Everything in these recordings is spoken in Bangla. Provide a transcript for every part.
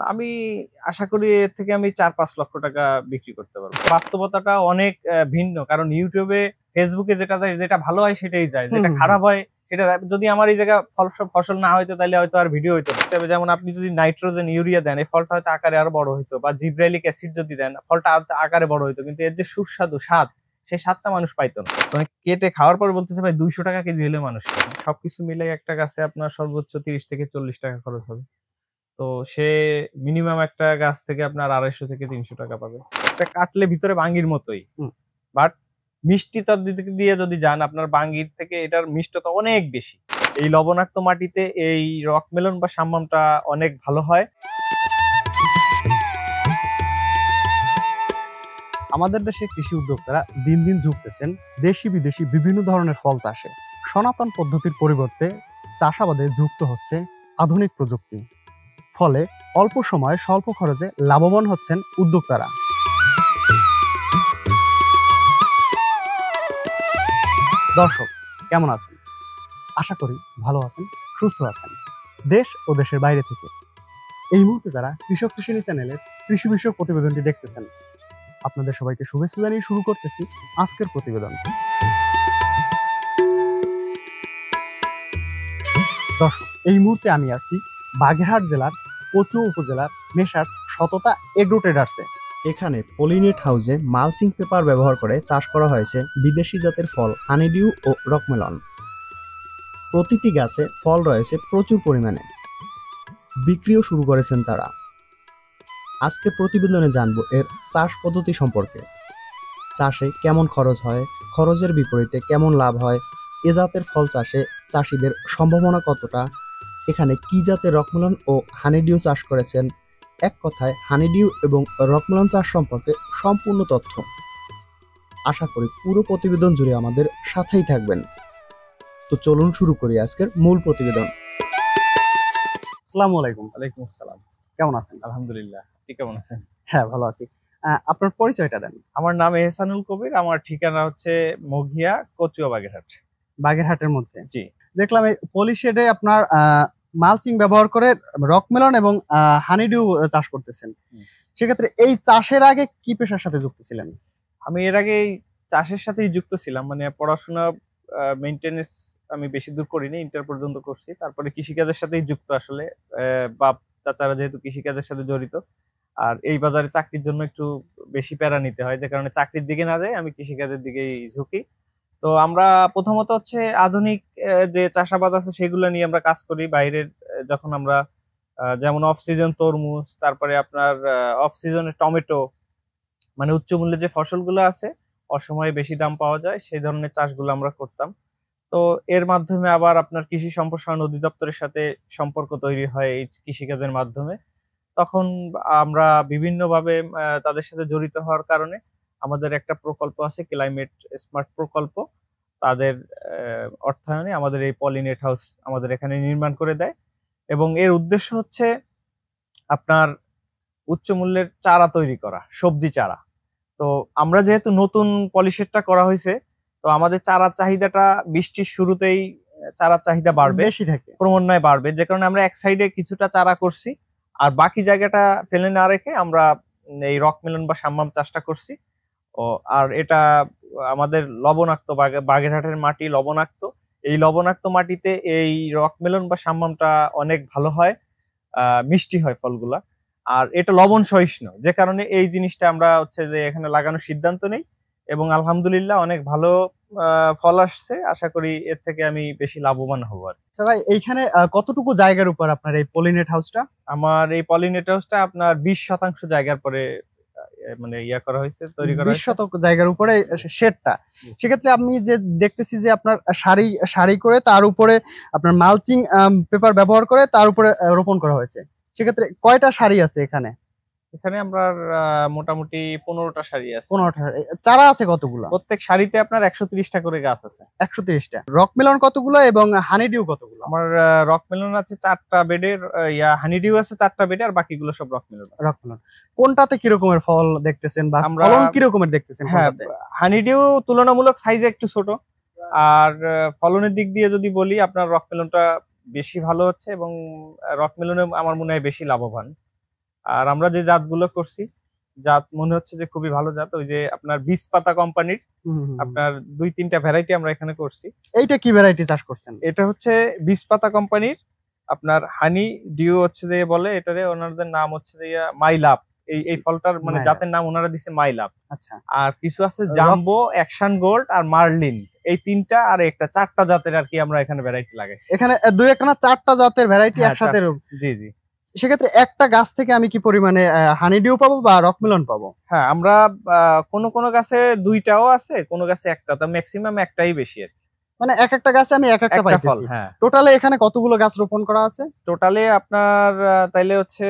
আমি আশা করি এর থেকে আমি ৪-৫ লক্ষ টাকা বিক্রি করতে পারবো। বাস্তবতাটা অনেক ভিন্ন। কারণ YouTube এ, Facebook এ যেটা যায়, যেটা ভালো হয় সেটাই যায়। যেটা খারাপ হয় সেটা যদি আমার এই জায়গায় ফসল না হইতো তাহলে হয়তো আর ভিডিও হইতো না। তবে যেমন আপনি যদি নাইট্রোজেন, ইউরিয়া দেন, এই ফলটা হয়তো আকারে আরো বড় হইতো, বা জিব্রাইলিক অ্যাসিড যদি দেন, ফলটা আকারে বড় হইতো। কিন্তু এর যে সুস্বাদু স্বাদ, সেই স্বাদটা মানুষ পাইতো না। মানে কেটে খাওয়ার পর বলতেছে ভাই ২০০ টাকা কেজি হলে মানুষ খায়। সবকিছু মিলে একটা গাছে আপনার সর্বোচ্চ ৩০ থেকে ৪০ টাকা খরচ হবে। তো সে মিনিমাম একটা গাছ থেকে আপনার ২৫০ থেকে ৩০০ টাকা পাবে। এটা কাটলে ভিতরে বাঙ্গির মতোই, বাট মিষ্টিতার দিক দিয়ে যদি যান, আপনার বাঙ্গির থেকে এটার মিষ্টতা অনেক বেশি। এই লবণাক্ত মাটিতে এই রকমেলন বা সাম্মামটা অনেক ভালো হয়। আমাদের দেশে কৃষি উদ্যোক্তারা দিন দিন ঝুঁকতেছেন দেশি বিদেশি বিভিন্ন ধরনের ফল চাষে। সনাতন পদ্ধতির পরিবর্তে চাষাবাদে যুক্ত হচ্ছে আধুনিক প্রযুক্তি। ফলে অল্প সময়ে স্বল্প খরচে লাভবান হচ্ছেন উদ্যোক্তারা। দর্শক কেমন আছেন? আশা করি ভালো আছেন, সুস্থ আছেন। দেশ ও দেশের বাইরে থেকে এই মুহূর্তে যারা কৃষক কৃষিনী চ্যানেলের কৃষি বিষয়ক প্রতিবেদনটি দেখতেছেন, আপনাদের সবাইকে শুভেচ্ছা জানিয়ে শুরু করতেছি আজকের প্রতিবেদন। দর্শক, এই মুহূর্তে আমি আছি বাগেরহাট জেলার কচুয়া উপজেলার মেসার্স সততা এগ্রো ট্রেডার্সে। এখানে পলিনেট হাউসে মালচিং পেপার ব্যবহার করে চাষ করা হয়েছে বিদেশি জাতের ফল হানিডিউ ও রকমেলন। প্রতিটি গাছে ফল রয়েছে প্রচুর পরিমাণে, বিক্রিও শুরু করেছেন তারা। আজকে প্রতিবেদনে জানবো এর চাষ পদ্ধতি সম্পর্কে। চাষে কেমন খরচ হয়, খরচের বিপরীতে কেমন লাভ হয়, এ জাতের ফল চাষে চাষিদের সম্ভাবনা কতটা, এখানে কি জাতের রকমেলন ও হানিডিউ চাষ করেছেন, এক কথায় হানিডিউ এবং রকমেলন চাষ সম্পর্কে সম্পূর্ণ তথ্য। আশা করি পুরো প্রতিবেদন জুড়ে আমাদের সাথেই থাকবেন। তো চলুন শুরু করি আজকের মূল প্রতিবেদন। আসসালামু আলাইকুম। ওয়ালাইকুম আসসালাম। কেমন আছেন? আলহামদুলিল্লাহ। আপনি কেমন আছেন? হ্যাঁ, ভালো আছি। আপনার পরিচয়টা দেন। আমার নাম এহসানুল কবির। আমার ঠিকানা হচ্ছে মঘিয়া, কচুয়া, বাগেরহাট। বাগেরহাটের মধ্যে জি। দেখলাম এই পলিশেডে আপনার মালচিং ব্যবহার করে রকমেলন এবং হানিডিউ চাষ করতেছেন। সেক্ষেত্রে এই চাষের আগে কি পেশার সাথে যুক্ত ছিলেন? আমি এর আগে চাষের সাথেই যুক্ত ছিলাম। মানে পড়াশোনা মেইনটেনেন্স আমি বেশি দূর করিনি, ইন্টার পর্যন্ত করছি। তারপরে কৃষিকাজের সাথেই যুক্ত আসলে। বাপ চাচারা যেহেতু কৃষিকাজের সাথে জড়িত, আর এই বাজারে চাকরির জন্য একটু বেশি প্যারা নিতে হয়, যে কারণে চাকরির দিকে না যাই আমি কৃষিকাজের দিকেই ঝুঁকি। তো আমরা প্রথমত হচ্ছে আধুনিক যে চাষাবাদ আছে সেগুলো নিয়ে আমরা কাজ করি। বাইরের যখন আমরা যেমন অফ সিজন তরমুজ, তারপরে আপনার অফ সিজনে টমেটো, মানে উচ্চ মূল্যের যে ফসলগুলো আছে, অসময়ে বেশি দাম পাওয়া যায়, সেই ধরনের চাষগুলো আমরা করতাম। তো এর মাধ্যমে আবার আপনার কৃষি সম্প্রসারণ অধিদপ্তরের সাথে সম্পর্ক তৈরি হয় এই কৃষিকাজের মাধ্যমে। তখন আমরা বিভিন্নভাবে তাদের সাথে জড়িত হওয়ার কারণে আমাদের একটা প্রকল্প আছে, ক্লাইমেট স্মার্ট প্রকল্প। তাদের অর্থায়নে আমাদের এই পলিনেট হাউস আমাদের এখানে নির্মাণ করে দেয়, এবং এর উদ্দেশ্য হচ্ছে আপনার উচ্চ মূল্যের চারা তৈরি করা, সবজি চারা। তো আমরা যেহেতু নতুন পলিশেডটা করা হয়েছে, তো আমাদের চারার চাহিদাটা বৃষ্টির শুরুতেই চারার চাহিদা বাড়বে, বেশি থাকে, ক্রমান্বয়ে বাড়বে, যে কারণে আমরা এক সাইডে কিছুটা চারা করছি, আর বাকি জায়গাটা ফেলে না রেখে আমরা এই রকমেলন বা সাম্মাম চাষটা করছি। ও আর এটা আমাদের লবণাক্ত, বাগেরহাটের মাটি লবণাক্ত। এই লবণাক্ত মাটিতে এই রকমেলন বা সাম্মামটা অনেক ভালো হয়, মিষ্টি হয় ফলগুলা, আর এটা লবণ সহিষ্ণু, যে কারণে এই জিনিসটা আমরা হচ্ছে যে এখানে লাগানোর সিদ্ধান্ত নেই, এবং আলহামদুলিল্লাহ অনেক ভালো ফল আসছে। আশা করি এর থেকে আমি বেশি লাভবান হব। আর আচ্ছা ভাই, এইখানে কতটুকু জায়গার উপর আপনার এই পলিনেট হাউসটা? আমার এই পলিনেট হাউসটা আপনার 20% জায়গার পরে মানে করা হয়েছে, তৈরি করা 20 হয়েছে। শতক জায়গার উপরে শেডটা। সেক্ষেত্রে আমি যে দেখতেছি যে আপনার সারি সারি করে তার উপরে আপনার মালচিং পেপার ব্যবহার করে তার উপরে রোপণ করা হয়েছে। সেক্ষেত্রে কয়টা সারি আছে এখানে? এখানে আমরা মোটামুটি 15টা সারি আছে। 15টা। চারা আছে কতগুলো? প্রত্যেক সারিতে আপনার 130টা করে গাছ আছে। 130টা। রকমেলন কতগুলো এবং হানিডিউ কতগুলো? আমার রকমেলন আছে 4টা বেডের, হানিডিউ আছে 4টা বেডে, আর বাকিগুলো সব রকমেলন আছে। রকমেলন কোনটাতে কি রকমের ফল দেখতেছেন বা ফলন কি রকমের দেখতেছেন? হ্যাঁ, হানিডিউ তুলনামূলক সাইজে একটু ছোট, আর ফলনের দিক দিয়ে যদি বলি আপনার রকমেলনটা বেশি ভালো হচ্ছে, এবং রকমেলনে আমার মনে হয় বেশি লাভবান। আর আমরা যে জাতগুলো করছি, জাত মনে হচ্ছে যে খুবই ভালো জাত। ওই যে আপনার বীজ পাতা কোম্পানির আপনার 2-3টা ভ্যারাইটি আমরা এখানে করছি। এইটা কি ভ্যারাইটি চাষ করছেন? এটা হচ্ছে বীজ পাতা কোম্পানির আপনার হানি ডিউ হচ্ছে যে বলে, এটারে ওনাদের নাম হচ্ছে যে মাই লাভ। এই ফলটার মানে জাতের নাম ওনারা দিছে মাই লাভ। আচ্ছা। আর কিছু আছে জাম্বো, অ্যাকশন গোল্ড আর মার্লিন, এই 3টা আর একটা 4টা জাতের আর কি আমরা এখানে ভ্যারাইটি লাগাইছি। এখানে 2-1 না 4টা জাতের ভ্যারাইটি একসাথে। জি জি। সেক্ষেত্রে একটা গাছ থেকে আমি কি পরিমাণে হানিডিউ পাবো বা রকমিলন পাবো? হ্যাঁ, আমরা কোন গাছে 2টাও আছে, কোন গাছে একটা, তো ম্যাক্সিমাম একটাই বেশি আর কি। মানে একটা গাছে আমি একটা একটা ফল। পাইতেছি। হ্যাঁ। টোটালে এখানে কতগুলো গাছ রোপণ করা আছে? টোটালে আপনার তাইলে হচ্ছে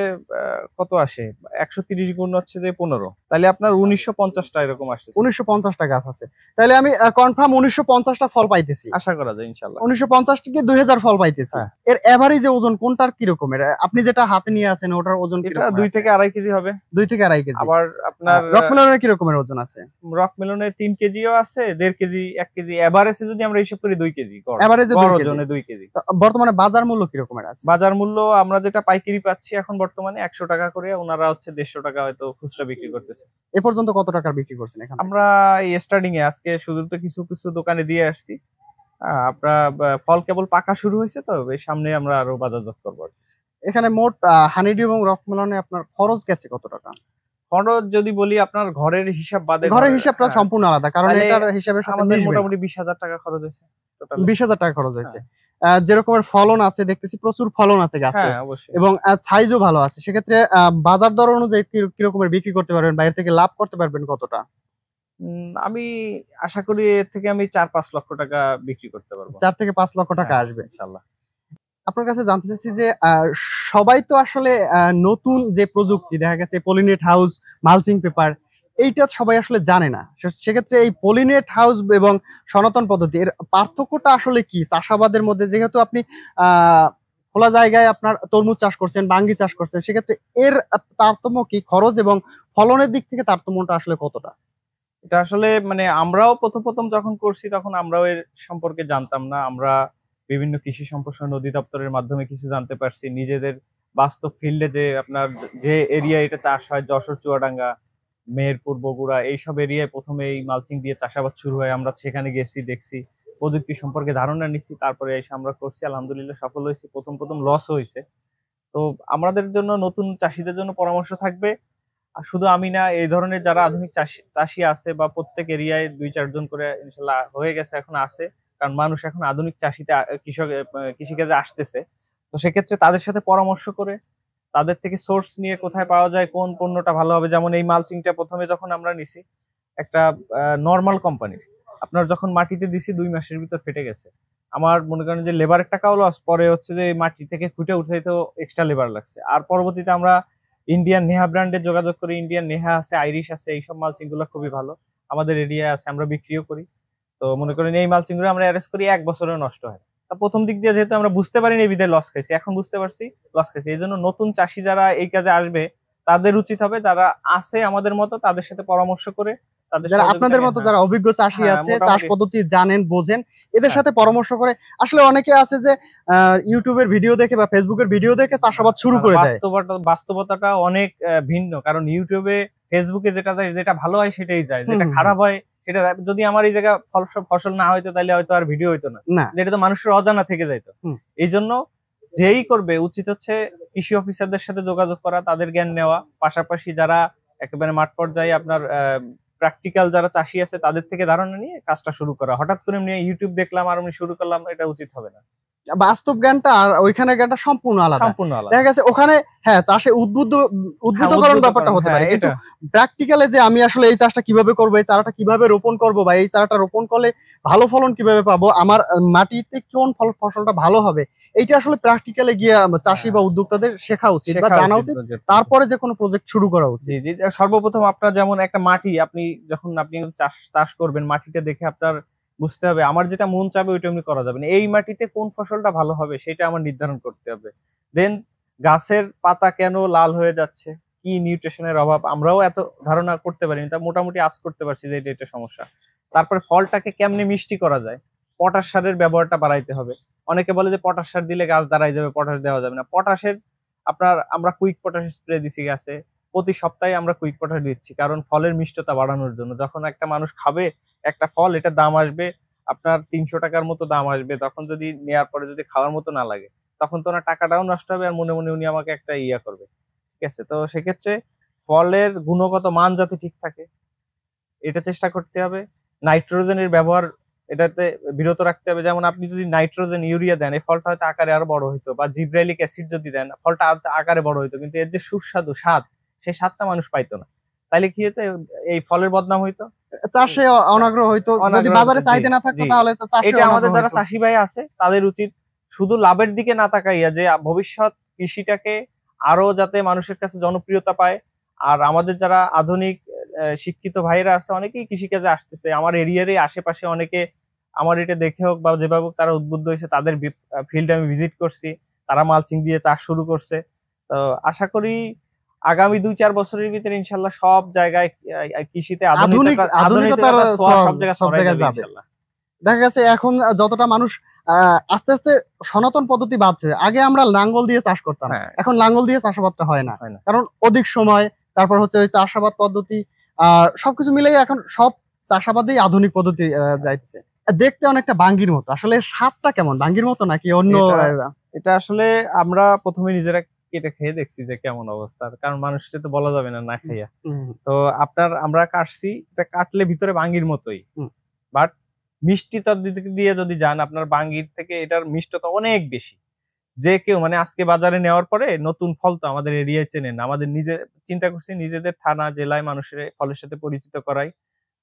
কত আসে, 130 গুণ হচ্ছে যে 15, তাইলে আপনার 1950টা এরকম আসছে। 1950টা গাছ আছে, তাহলে আমি কনফার্ম 1950টা ফল পাইতেছি। আশা করা যায় ইনশাআল্লাহ 1950 থেকে 2000 ফল পাইতেছি। হ্যাঁ। এর এভারেজে ওজন কোনটার কি রকমের? আপনি যেটা হাতে নিয়ে আছেন ওটার ওজন কি এটা রকম? 2 থেকে 2.5 কেজি হবে। 2 থেকে 2.5 কেজি। আবার আপনার রকমিলনের কি রকমের ওজন আছে? রকমিলনের 3 কেজিও আছে, 1.5 কেজি, 1 কেজি, এভারেজে যদি আমরা হিসাব করি 2 কেজি গড়। এভারেজে 2 কেজি। ওজনে 2 কেজি। বর্তমানে বাজার মূল্য কি রকমের আছে? বাজার মূল্য আমরা যেটা পাইকারি পাচ্ছি এখন বর্তমানে 100 টাকা করে, ওনারা হচ্ছে 150 টাকা হয়তো খুচরা বিক্রি করতেছে। এ পর্যন্ত কত টাকার বিক্রি করছেন এখানে? আমরা এই স্টার্টিং এ আজকে শুধু তো কিছু কিছু দোকানে দিয়ে আসছি। আপনার ফল কেবল পাকা শুরু হয়েছে, তো এই সামনে আমরা আরো বাজারজাত করবো। এখানে মোট হানিডিউ এবং রকমিলনে আপনার খরচ গেছে কত টাকা? খরচ যদি বলি আপনার ঘরের হিসাব বাদে, ঘরের হিসাবটা সম্পূর্ণ আলাদা, কারণ এটার হিসাবের সাথে আমাদের মিশবে না। মোটামুটি 20,000 টাকা খরচ হয়েছে। 20,000 টাকা খরচ হয়েছে। যে রকমের ফলন আছে দেখতেছি, প্রচুর ফলন আছে গাছে। হ্যাঁ, অবশ্যই। এবং সাইজও ভালো আছে। সেক্ষেত্রে বাজার দর অনুযায়ী কি রকমের বিক্রি করতে পারবেন, বাইরে থেকে লাভ করতে পারবেন কতটা? আমি আশা করি এর থেকে আমি 4-5 লক্ষ টাকা বিক্রি করতে পারবো। 4 থেকে 5 লক্ষ টাকা আসবে ইনশাআল্লাহ। আপনার কাছে জানতে চাচ্ছি যে সবাই তো আসলে নতুন যে প্রযুক্তি দেখা গেছে পলিনেট হাউস, মালচিং পেপার, এইটা সবাই আসলে জানে না। সেক্ষেত্রে এই পলিনেট হাউস এবং সনাতন পদ্ধতি এর পার্থক্যটা আসলে কি চাষাবাদের মধ্যে? যেহেতু আপনি খোলা জায়গায় আপনার তরমুজ চাষ করছেন, বাঙ্গি চাষ করছেন, সেক্ষেত্রে এর তারতম্য কি? খরচ এবং ফলনের দিক থেকে তারতম্যটা আসলে কতটা? এটা আসলে মানে আমরাও প্রথম যখন করছি তখন আমরাও এর সম্পর্কে জানতাম না। আমরা বিভিন্ন কৃষি সম্প্রসারণ অধিদপ্তরের মাধ্যমে কিছু জানতে পারছি। নিজেদের বাস্তব ফিল্ডে যে আপনার যে এরিয়া এটা চাষ হয়, যশোর, চুয়াডাঙ্গা, মেহেরপুর, বগুড়া, এইসব এরিয়ায় প্রথমে এই মালচিং দিয়ে চাষাবাদ শুরু হয়। আমরা সেখানে গেছি, দেখছি, প্রযুক্তি সম্পর্কে ধারণা নিছি, তারপরে এসে আমরা করছি। আলহামদুলিল্লাহ সফল হয়েছি। প্রথম লস হয়েছে। তো আমাদের জন্য, নতুন চাষীদের জন্য পরামর্শ থাকবে, আর শুধু আমি না, এই ধরনের যারা আধুনিক চাষী আছে বা প্রত্যেক এরিয়ায় 2-4 জন করে ইনশাল্লাহ হয়ে গেছে, এখন আছে। কারণ মানুষ এখন আধুনিক চাষিতে কৃষিকাজে আসতেছে। তো সেক্ষেত্রে তাদের সাথে পরামর্শ করে তাদের থেকে সোর্স নিয়ে কোথায় পাওয়া যায়, কোন পণ্যটা ভালো হবে। যেমন এই মালচিংটা প্রথমে যখন আমরা নিছি একটা নর্মাল কোম্পানির, আপনার যখন মাটিতে দিছি 2 মাসের ভিতর ফেটে গেছে। আমার মনে করেন যে লেবারের টাকাও লস, পরে হচ্ছে যে মাটি থেকে খুঁটে উঠাইতেও এক্সট্রা লেবার লাগছে। আর পরবর্তীতে আমরা ইন্ডিয়ান নেহা ব্র্যান্ডের যোগাযোগ করি। ইন্ডিয়ান নেহা আছে, আইরিশ আছে, এইসব মালচিং গুলো খুবই ভালো, আমাদের এরিয়ায় আছে, আমরা বিক্রিও করি। তো মনে করেন এই মালচিং গুলো আমরা অ্যারেঞ্জ করি 1 বছরেও নষ্ট হয়। তা প্রথম দিক দিয়ে যেহেতু আমরা বুঝতে পারিনি, বিধায় লস খাইছি, এখন বুঝতে পারছি লস খাইছি। এই জন্য নতুন চাষি যারা এই কাজে আসবে তাদের উচিত হবে, যারা আছে আমাদের মতো, তাদের সাথে পরামর্শ করে, যারা আপনাদের মতো যারা অভিজ্ঞ চাষী আছে, চাষ পদ্ধতি জানেন, বোঝেন, এদের সাথে পরামর্শ করে। আসলে অনেকে আছে যে ইউটিউবের ভিডিও দেখে বা ফেসবুকের ভিডিও দেখে চাষাবাদ শুরু করে দেয়। বাস্তবতাটা অনেক ভিন্ন। কারণ ইউটিউবে, ফেসবুকে যেটা যায়, যেটা ভালো হয় সেটাই যায়, যেটা খারাপ হয় সেটা, যদি আমার এই জায়গায় ফসল না হইতো তাহলে হয়তো আর ভিডিও হইতো না, যেটা তো মানুষের অজানা থেকে যাইতো। এই জন্য যেই করবে উচিত হচ্ছে কৃষি অফিসারদের সাথে যোগাযোগ করা, তাদের জ্ঞান নেওয়া, পাশাপাশি যারা একেবারে মাঠ পর্যায়ে আপনার প্র্যাকটিক্যাল যারা চাষী আছে তাদের থেকে ধারণা নিয়ে কাজটা শুরু করা। হঠাৎ করে নিয়ে ইউটিউব দেখলাম আর আমি শুরু করলাম, এটা উচিত হবে না। বাস্তব জ্ঞানটা আর ওইখানে জ্ঞানটা সম্পূর্ণ আলাদা। দেখা গেছে ওখানে চাষে উদ্বুদ্ধকরণ ব্যাপারটা হতে পারে, কিন্তু প্র্যাকটিক্যালে যে আমি আসলে এই চাষটা কিভাবে করবো, এই চারাটা কিভাবে রোপণ করবো, বা এই চারাটা রোপণ করলে ভালো ফলন কিভাবে পাবো, আমার মাটিতে কোন ফসলটা ভালো হবে, এইটা আসলে প্র্যাকটিক্যালে গিয়ে চাষী বা উদ্যোক্তাদের শেখা উচিত বা জানা উচিত, তারপরে যে কোনো প্রজেক্ট শুরু করা উচিত। জি, সর্বপ্রথম আপনার যেমন একটা মাটি, আপনি যখন চাষ করবেন, মাটিটা দেখে আপনার বুঝতে হবে আমার যেটা মন চাবে ওইটা এমনি করা যাবে না। এই মাটিতে কোন ফসলটা ভালো হবে সেটা আমার নির্ধারণ করতে হবে। দেন গাছের পাতা কেন লাল হয়ে যাচ্ছে, কি নিউট্রিশনের অভাব, আমরাও এত ধারণা করতে পারিনি, তা মোটামুটি আজ করতে পারছি যে এটা সমস্যা। তারপরে ফলটাকে কেমনে মিষ্টি করা যায়, পটাশ সারের ব্যবহারটা বাড়াইতে হবে। অনেকে বলে যে পটাশ সার দিলে গাছ দাঁড়ায় যাবে, পটাশ দেওয়া যাবে না। পটাশের আমরা কুইক পটাশ স্প্রে দিছি গাছে, প্রতি সপ্তাহে আমরা কুইক পটাশ দিচ্ছি, কারণ ফলের মিষ্টতা বাড়ানোর জন্য। যখন একটা মানুষ খাবে একটা ফল, এটা দাম আসবে আপনার 300 টাকার মতো দাম আসবে, তখন যদি নেওয়ার পরে যদি খাওয়ার মতো না লাগে, তখন তো ওনার টাকাটাও নষ্ট হবে, আর মনে মনে উনি আমাকে একটা ইয়া করবে। ঠিক আছে, তো সেক্ষেত্রে ফলের গুণগত মান যাতে ঠিক থাকে এটা চেষ্টা করতে হবে। নাইট্রোজেনের ব্যবহার এটাতে বিরত রাখতে হবে। যেমন আপনি যদি নাইট্রোজেন, ইউরিয়া দেন, এই ফলটা হয়তো আকারে আরো বড় হইতো, বা জিব্রাইলিক অ্যাসিড যদি দেন, ফলটা আকারে বড় হইতো, কিন্তু এর যে সুস্বাদু স্বাদ, সেই স্বাদটা মানুষ পাইতো না। তাইলে কি হতো, এই ফলের বদনাম হইতো, চাষে অনাগ্রহ হইতো, যদি অনাগ্রহ বাজারে হতো। জি চাহিদা না থাকতো জি, তাহলে চাষে এটা আমাদের অনাগ্রহ যারা হইতো। চাষি ভাই আছে তাদের উচিত শুধু লাভের দিকে না তাকাইয়া যে ভবিষ্যৎ কৃষিটাকে আরো যাতে মানুষের কাছে জনপ্রিয়তা পায়। আর আমাদের যারা আধুনিক শিক্ষিত ভাইরা আছে, অনেকেই কৃষিকাজে আসতেছে আমার এরিয়ারই আশেপাশে, অনেকে আমার এটা দেখে হোক বা যেভাবে হোক তারা উদ্বুদ্ধ হয়েছে, তাদের ফিল্ড আমি ভিজিট করছি, তারা মালচিং দিয়ে চাষ শুরু করছে। তো আশা করি আগামী 2-4 বছরের ভিতরে ইনশাল্লাহ সব জায়গায় কৃষিতে আধুনিকতার আধুনিকতার ছোঁয়া সব জায়গায় সব ছড়াই জায়গায় যাবে যাবে। ইনশাল্লাহ। দেখা গেছে এখন যতটা মানুষ আস্তে আস্তে সনাতন পদ্ধতি বাড়ছে। আগে আমরা লাঙ্গল দিয়ে চাষ করতাম, হ্যাঁ, এখন লাঙ্গল দিয়ে চাষাবাদটা হয় না, হয় না। কারণ অধিক সময়, তারপর হচ্ছে ওই চাষাবাদ পদ্ধতি, সবকিছু মিলেই এখন সব চাষাবাদেই আধুনিক পদ্ধতি যাইতেছে। দেখতে অনেকটা বাঙ্গির মতো, আসলে স্বাদটা কেমন, বাঙ্গির মতো নাকি অন্য? এটা এটা আসলে আমরা প্রথমে নিজেরা কেটে খেয়ে দেখছি যে কেমন অবস্থা, কারণ মানুষকে তো বলা যাবে না না খাইয়া। তো আমরা কাটছি, এটা কাটলে ভিতরে বাঙ্গির মতোই, বাট মিষ্টিতার দিক দিয়ে যদি যান, আপনার বাঙ্গির থেকে এটার মিষ্টতা অনেক বেশি। যে কেউ মানে আজকে বাজারে নেওয়ার পরে, নতুন ফল তো আমাদের এরিয়ায় চেনেন, আমাদের নিজে চিন্তা করছি নিজেদের থানা জেলায় মানুষের ফলের সাথে পরিচিত করাই,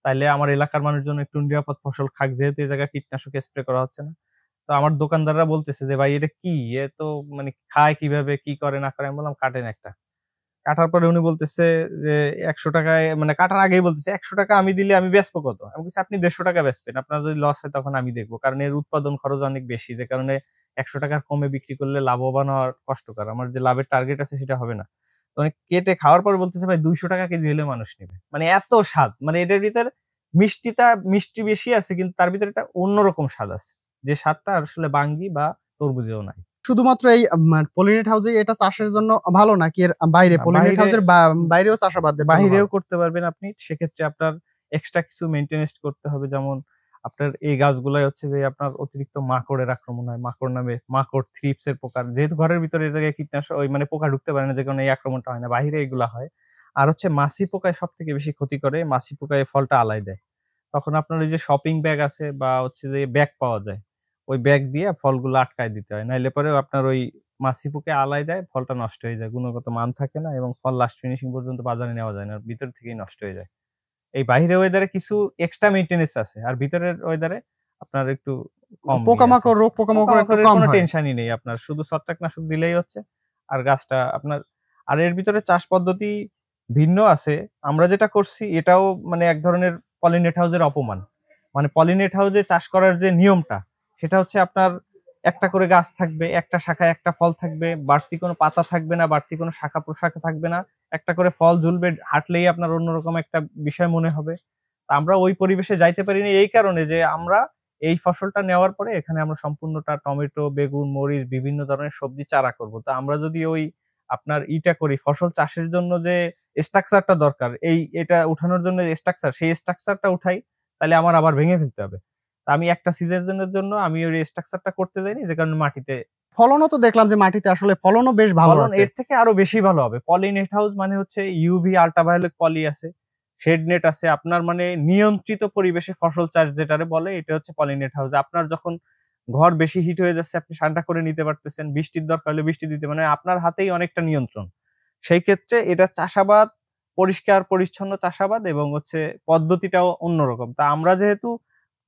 তাইলে আমার এলাকার মানুষজন একটু নিরাপদ ফসল খাক, যেহেতু এই জায়গায় কীটনাশক স্প্রে করা হচ্ছে না। তো আমার দোকানদাররা বলতেছে যে ভাই এটা কি, এ তো মানে খায় কিভাবে, কি করে না করে। আমি বললাম কাটেন একটা। কাটার পরে উনি বলতেছে যে 100 টাকায়, মানে কাটার আগেই বলতেছে 100 টাকা আমি দিলে আমি বেচবো কত? আমি বলছি আপনি 150 টাকা বেচবেন, আপনার যদি লস হয় তখন আমি দেখবো, কারণ এর উৎপাদন খরচ অনেক বেশি, যে কারণে 100 টাকার কমে বিক্রি করলে লাভবান হওয়া কষ্টকর, আমার যে লাভের টার্গেট আছে সেটা হবে না। তো উনি কেটে খাওয়ার পরে বলতেছে ভাই 200 টাকা কেজি হলে মানুষ নেবে, মানে এত স্বাদ, মানে এটার ভিতর মিষ্টি বেশি আছে, কিন্তু তার ভিতরে একটা অন্যরকম স্বাদ আছে, যে স্বাদটা আসলে বাঙ্গি বা তরমুজেও নাই। শুধুমাত্র এই পলিনেট হাউসে এটা চাষের জন্য ভালো, নাকি এর বাইরে না, পলিনেট বাইরে হাউসের বাইরেও চাষাবাদের জন্য বাহিরেও ভালো? করতে পারবেন আপনি। সেক্ষেত্রে আপনার এক্সট্রা কিছু মেইনটেনেন্স করতে হবে। যেমন আপনার এই গাছগুলাই হচ্ছে যে আপনার অতিরিক্ত মাকড়ের আক্রমণ হয়। মাকড়, থ্রিপস এর প্রকার। যেহেতু ঘরের ভিতরে এই জায়গায় কীটনাশক মানে পোকা ঢুকতে পারে না, যে কারণে এই আক্রমণটা হয় না। বাহিরে এগুলা হয়। আর হচ্ছে মাছি পোকায় সবথেকে বেশি ক্ষতি করে। মাছি পোকায় ফলটা আলাই দেয়। তখন আপনার ওই যে শপিং ব্যাগ আছে বা হচ্ছে যে ব্যাগ পাওয়া যায়, ওই ব্যাগ দিয়ে ফলগুলো আটকায় দিতে হয়। নাইলে পরে আপনার ওই মাছি পোকা আলাই দেয়, ফলটা নষ্ট হয়ে যায়। গুণগত মান থাকে না এবং ফল লাস্ট ফিনিশিং পর্যন্ত বাজারে নেওয়া যায় না। ভিতর থেকেই নষ্ট হয়ে যায়। এই বাহিরের ওয়েদারে কিছু এক্সট্রা মেইনটেন্যান্স আছে। আর ভিতরের ওয়েদারে আপনার একটু কম আছে। পোকামাকড়, রোগ পোকামাকড় একটু পোকামাকড়ের কম কোনো হয়। টেনশনই নেই আপনার। শুধু ছত্রাকনাশক দিলেই হচ্ছে। আর গাছটা আপনার, আর এর ভিতরে চাষ পদ্ধতি ভিন্ন আছে। আমরা যেটা করছি এটাও মানে এক ধরনের পলিনেট হাউসের অপমান। মানে পলিনেট হাউসে চাষ করার যে নিয়মটা, সেটা হচ্ছে আপনার একটা করে গাছ থাকবে, একটা শাখায় একটা ফল থাকবে, বাড়তি কোনো পাতা থাকবে না, বাড়তি কোনো শাখা প্রশাখা থাকবে না। একটা করে ফল ঝুলবে, হাঁটলেই আপনার অন্যরকম একটা বিষয় মনে হবে। তা আমরা ওই পরিবেশে যাইতে পারিনি এই কারণে যে আমরা এই ফসলটা নেওয়ার পরে এখানে আমরা সম্পূর্ণটা টমেটো, বেগুন, মরিচ, বিভিন্ন ধরনের সবজি চারা করব। তো আমরা যদি ওই আপনার ইটা করি, ফসল চাষের জন্য যে স্ট্রাকচারটা দরকার, এটা উঠানোর জন্য স্ট্রাকচার, সেই স্ট্রাকচারটা উঠাই, তাহলে আমার আবার ভেঙে ফেলতে হবে। তা আমি একটা সিজনের জন্য আমি ওই স্ট্রাকচারটা করতে যাইনি, যে কারণে মাটিতে ফলনও তো দেখলাম যে মাটিতে আসলে ফলনও বেশ ভালো ফলন আছে। এর থেকে আরো বেশি ভালো হবে। পলিনেট হাউস মানে হচ্ছে ইউভি আল্ট্রাভায়োলেট পলি আছে, শেড নেট আছে। আপনার মানে নিয়ন্ত্রিত পরিবেশে ফসল চাষ যেটারে বলে, এটা হচ্ছে পলিনেট হাউস। আপনার যখন ঘর বেশি হিট হয়ে যাচ্ছে, আপনি ঠান্ডা করে নিতে পারতেছেন। বৃষ্টির দরকার হলে বৃষ্টি দিতে, মানে আপনার হাতেই অনেকটা নিয়ন্ত্রণ। সেই ক্ষেত্রে এটা চাষাবাদ, পরিষ্কার পরিচ্ছন্ন চাষাবাদ এবং হচ্ছে পদ্ধতিটাও অন্যরকম। তা আমরা যেহেতু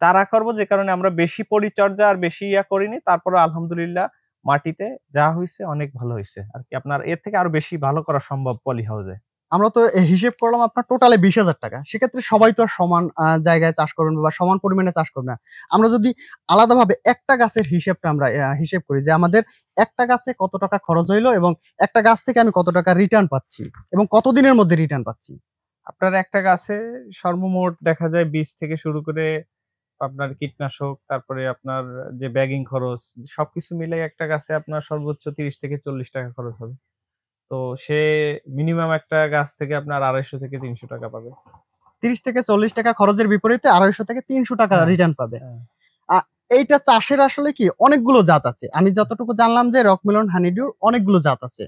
চারা করবো, যে কারণে আমরা বেশি পরিচর্যা আর বেশি করিনি। তারপরে আলহামদুলিল্লাহ মাটিতে যা হইছে অনেক ভালো হইছে। আরকি আপনার এর থেকে আরো বেশি ভালো করা সম্ভব পলি হাউসে। আমরা তো হিসেব করলাম আপনার টোটালে 20,000 টাকা। সেক্ষেত্রে সবাই তো আর সমান জায়গায় চাষ করবেন বা সমান পরিমাণে চাষ করবে না। আমরা যদি আলাদাভাবে একটা গাছের হিসেবটা আমরা হিসেব করি যে আমাদের একটা গাছে কত টাকা খরচ হইলো এবং একটা গাছ থেকে আমি কত টাকা রিটার্ন পাচ্ছি এবং কতদিনের মধ্যে রিটার্ন পাচ্ছি। আপনার একটা গাছে সর্বমোট দেখা যায় বীজ থেকে শুরু করে আপনার কীটনাশক, তারপরে আপনার যে ব্যাগিং খরচ, সবকিছু মিলাই একটা গাছে আপনার সর্বোচ্চ 30 থেকে 40 টাকা খরচ হবে। তো সে মিনিমাম একটা গাছ থেকে আপনার 250 থেকে 300 টাকা পাবে। 30 থেকে 40 টাকা খরচের বিপরীতে 250 থেকে 300 টাকা হ্যাঁ, রিটার্ন পাবে। হ্যাঁ। এইটা চাষের আসলে কি অনেকগুলো জাত আছে। আমি যতটুকু জানলাম যে রকমেলন হানিডিউ অনেকগুলো জাত আছে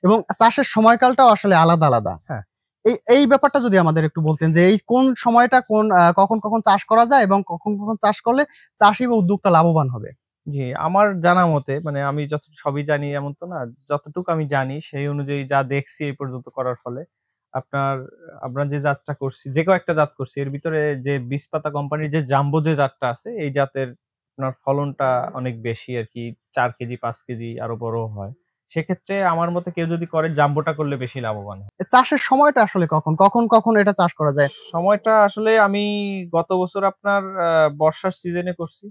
এবং চাষের সময়কালটাও আসলে আলাদা আলাদা। হ্যাঁ। এই ব্যাপারটা যদি আমাদের একটু বলতেন যে এই কোন সময়টা কখন কখন চাষ করা যায় এবং কখন কখন চাষ করলে চাষি বা উদ্যোক্তা লাভবান হবে? জি, আমার জানা মতে মানে আমি সবই জানি এমন তো না। যতটুকু আমি জানি সেই অনুযায়ী যা দেখছি এই পর্যন্ত করার ফলে আপনার আমরা যে জাতটা করছি, যে কয়েকটা জাত করছি এর ভিতরে যে বীজপাতা কোম্পানির যে জাম্বো যে জাতটা আছে এই জাতের আপনার ফলনটা অনেক বেশি আরকি। ৪ কেজি ৫ কেজি আরো বড়ও হয়। সেক্ষেত্রে আমার মতে কেউ যদি করে জাম্বোটা করলে বেশি লাভবান হয়। চাষের সময়টা আসলে কখন এটা চাষ করা যায়? সময়টা আসলে আমি গত বছর আপনার বর্ষার সিজনে করছি।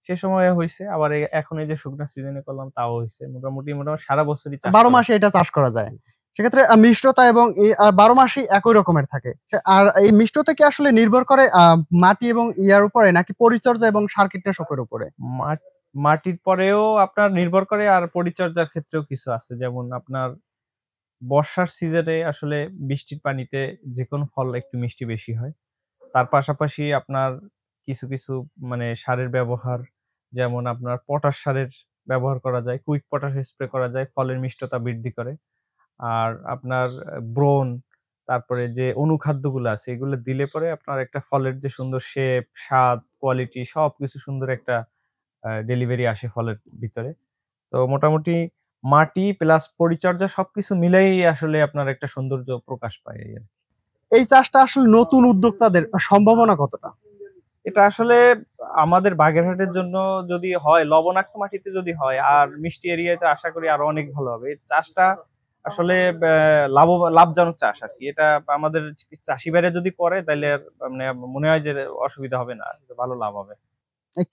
সে সময়ে হইছে। আবার এখন এই যে শুকনা সিজনে করলাম তাও হইছে। মোটামুটি সারা বছরই চাষ ১২ করা মাসে এটা চাষ করা যায়। সেক্ষেত্রে মিষ্টতা এবং ১২ মাসই একই রকমের থাকে। আর এই মিষ্টতা কি আসলে নির্ভর করে মাটি এবং ইয়ার উপরে নাকি পরিচর্যা এবং সার কীটনাশকের উপরে? মাট মাটির পরেও আপনার নির্ভর করে আর পরিচর্যার ক্ষেত্রেও কিছু আছে। যেমন আপনার বর্ষার সিজনে আসলে বৃষ্টির পানিতে যেকোনো ফল একটু মিষ্টি বেশি হয়। তার পাশাপাশি আপনার কিছু মানে সারের ব্যবহার যেমন আপনার পটাশ সারের ব্যবহার করা যায়। কুইক পটাশ স্প্রে করা যায়। ফলের মিষ্টতা বৃদ্ধি করে। আর আপনার ব্রোন তারপরে যে অনুখাদ্যগুলো আছে এগুলো দিলে পরে আপনার একটা ফলের যে সুন্দর শেপ, স্বাদ, কোয়ালিটি সবকিছু সুন্দর একটা ডেলিভারি আসে ফলের ভিতরে। তো মোটামুটি মাটি প্লাস পরিচর্যা সবকিছু মিলাই আসলে আপনার একটা সৌন্দর্য প্রকাশ পায় এই আরকি। এই চাষটা আসলে নতুন উদ্যোক্তাদের সম্ভাবনা কতটা? এটা আসলে আমাদের বাগেরহাটের জন্য যদি হয়, লবণাক্ত মাটিতে যদি হয় আর মিষ্টি এরিয়াতে আশা করি আরো অনেক ভালো হবে। এই চাষটা আসলে লাভজনক চাষ আরকি। এটা আমাদের চাষী ভাইরা যদি করে তাইলে আর মানে মনে হয় যে অসুবিধা হবে না। ভালো লাভ হবে।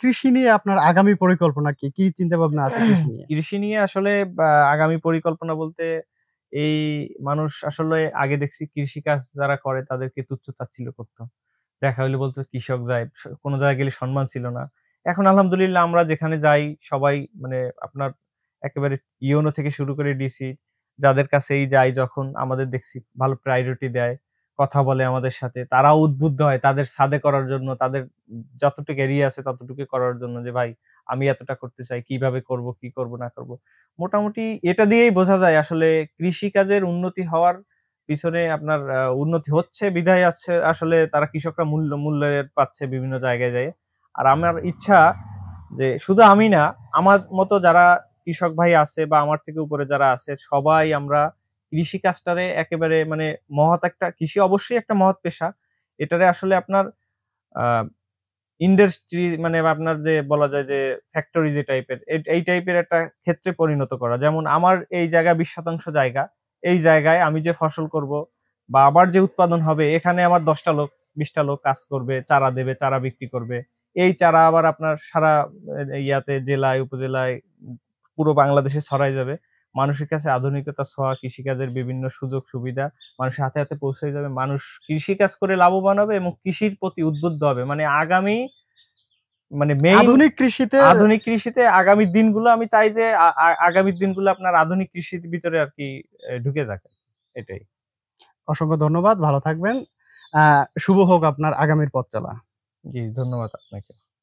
কৃষি নিয়ে আপনার আগামী পরিকল্পনা কি? কি চিন্তা ভাবনা আছে কৃষি নিয়ে? কৃষি নিয়ে আসলে আগামী পরিকল্পনা বলতে এই মানুষ আসলে আগে দেখছি কৃষিকাজ যারা করে তাদেরকে তুচ্ছ-তাচ্ছিল্য করত। দেখা হইলে বলতো কৃষক যায়। কোন জায়গায় গেলে সম্মান ছিল না। এখন আলহামদুলিল্লাহ আমরা যেখানে যাই সবাই মানে আপনার একেবারে ইউনো থেকে শুরু করে ডিসি যাদের কাছেই যাই যখন আমাদের দেখছি ভালো প্রায়োরিটি দেয়। কথা বলে আমাদের সাথে। তারাও উদ্বুদ্ধ হয় তাদের ছাদে করার জন্য, তাদের যতটুকু এরিয়া আছে ততটুকু করার জন্য যে ভাই আমি এতটা করতে চাই। কিভাবে করব, কি করব না করব। মোটামুটি এটা দিয়েই বোঝা যায় আসলে কৃষিকাজের উন্নতি হওয়ার পিছনে আপনার উন্নতি হচ্ছে বিধায় আছে আসলে তারা কৃষকরা মূল্যায়ন পাচ্ছে বিভিন্ন জায়গায় যেয়ে। আর আমার ইচ্ছা যে শুধু আমি না, আমার মতো যারা কৃষক ভাই আছে বা আমার থেকে উপরে যারা আছে সবাই আমরা কৃষি কাজটারে একেবারে মানে মহৎ একটা কৃষি অবশ্যই একটা মহৎ পেশা। এটারে আসলে আপনার আ ইন্ডাস্ট্রি মানে আপনার যে বলা যায় যে ফ্যাক্টরি যে টাইপের এই টাইপের একটা ক্ষেত্রে পরিণত করা। যেমন আমার এই জায়গা ২০% জায়গা। এই জায়গায় আমি যে ফসল করব বা আমার যে উৎপাদন হবে এখানে আমার ১০ টা লোক ২০ টা লোক কাজ করবে, চারা দেবে, চারা বিক্রি করবে। এই চারা আবার আপনার সারা ইয়াতে জেলায়, উপজেলায় পুরো বাংলাদেশে ছড়ায় যাবে। মানুষের কাছে আধুনিকতার ছোঁয়া, কৃষিকাজের বিভিন্ন সুযোগ সুবিধা মানুষের হাতে পৌঁছে যাবে। মানুষ কৃষিকাজ করে লাভবান হবে এবং কৃষির প্রতি উদ্বুদ্ধ হবে। মানে আগামী মানে মেইন আধুনিক কৃষিতে আধুনিক কৃষিতে আগামী দিনগুলো আমি চাই যে আগামী দিনগুলো আপনার আধুনিক কৃষির ভিতরে আরকি ঢুকে যাক। এটাই। অসংখ্য ধন্যবাদ। ভালো থাকবেন। শুভ হোক আপনার আগামীর পথ চলা। জি, ধন্যবাদ আপনাকে।